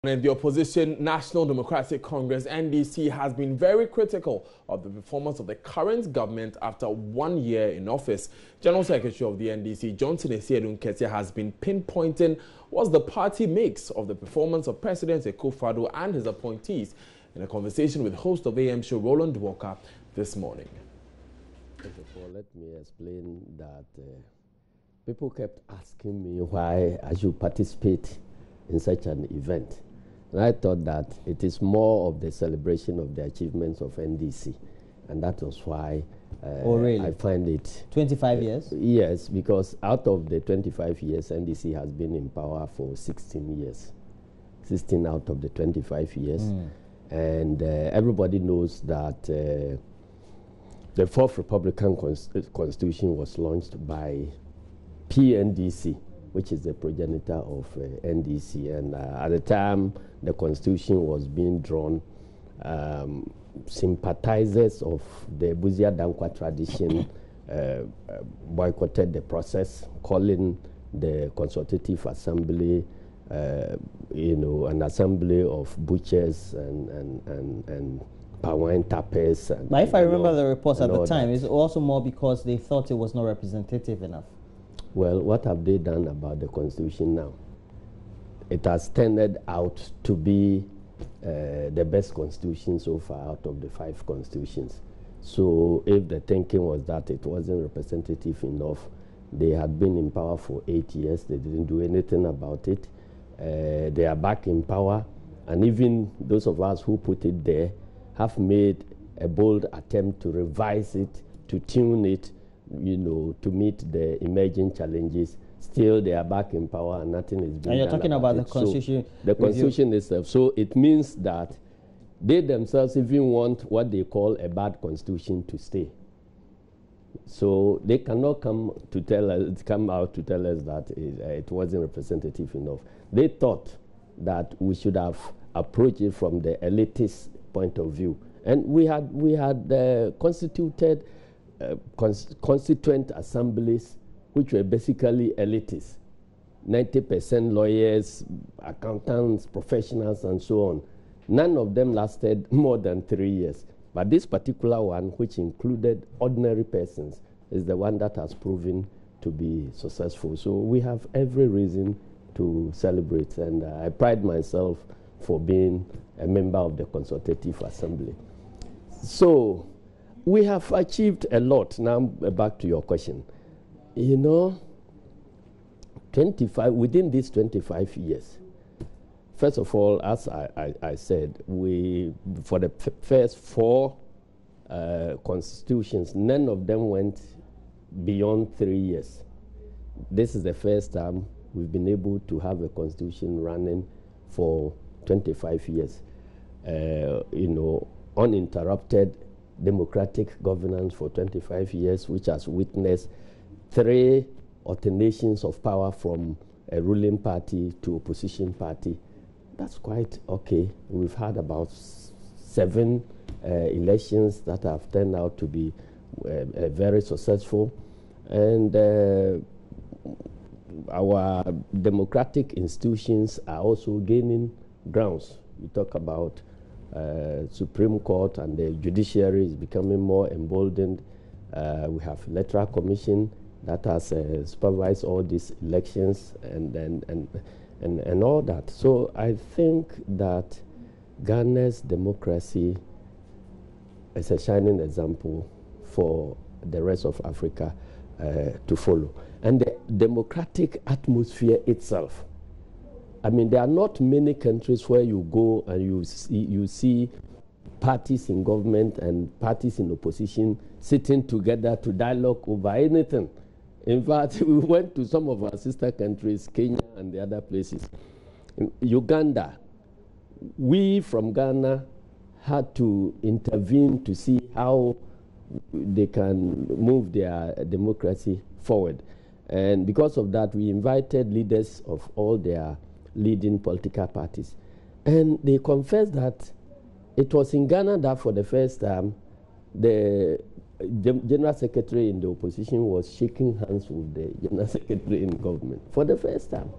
And the opposition National Democratic Congress (NDC) has been very critical of the performance of the current government after 1 year in office. General Secretary of the NDC, Johnson Esiedun-Ketia, has been pinpointing what the party makes of the performance of President Akufo-Addo and his appointees in a conversation with host of AM show Roland Walker this morning. First of all, let me explain that people kept asking me why I should participate in such an event. And I thought that it is more of the celebration of the achievements of NDC. And that was why really? I find it... 25 years? Yes, because out of the 25 years, NDC has been in power for 16 years. 16 out of the 25 years. And everybody knows that the fourth Republican Constitution was launched by PNDC, which is the progenitor of NDC. And at the time the Constitution was being drawn, sympathizers of the Buzia Dankwa tradition boycotted the process, calling the Consultative Assembly an assembly of butchers and palm tappers. But if I remember the reports at the time, it's also more because they thought it was not representative enough. Well, what have they done about the Constitution now? It has turned out to be the best Constitution so far out of the 5 constitutions. So if the thinking was that it wasn't representative enough, they had been in power for 8 years, they didn't do anything about it. They are back in power, and even those of us who put it there have made a bold attempt to revise it, to tune it, to meet the emerging challenges. Still, they are back in power and nothing is being done. And you're talking about the Constitution. So the Constitution itself. So it means that they themselves even want what they call a bad Constitution to stay. So they cannot come out to tell us that it wasn't representative enough. They thought that we should have approached it from the elitist point of view. And we had constituted constituent assemblies which were basically elitists, 90% lawyers, accountants, professionals, and so on. None of them lasted more than 3 years. But this particular one, which included ordinary persons, is the one that has proven to be successful. So we have every reason to celebrate, and I pride myself for being a member of the Consultative Assembly. So we have achieved a lot. Now back to your question. Within these 25 years, first of all, as I said, for the first 4 constitutions, none of them went beyond 3 years. This is the first time we've been able to have a constitution running for 25 years. Uninterrupted democratic governance for 25 years, which has witnessed 3 alternations of power from a ruling party to opposition party. That's quite okay. We've had about 7 elections that have turned out to be very successful. And our democratic institutions are also gaining grounds. We talk about Supreme Court, and the judiciary is becoming more emboldened. We have Electoral Commission that has supervised all these elections and all that. So I think that Ghana's democracy is a shining example for the rest of Africa to follow. And the democratic atmosphere itself. I mean, there are not many countries where you go and you see parties in government and parties in opposition sitting together to dialogue over anything. In fact, we went to some of our sister countries, Kenya and the other places. In Uganda, we from Ghana had to intervene to see how they can move their democracy forward. And because of that, we invited leaders of all their leading political parties. And they confessed that it was in Ghana that for the first time, the general secretary in the opposition was shaking hands with the general secretary in government for the first time.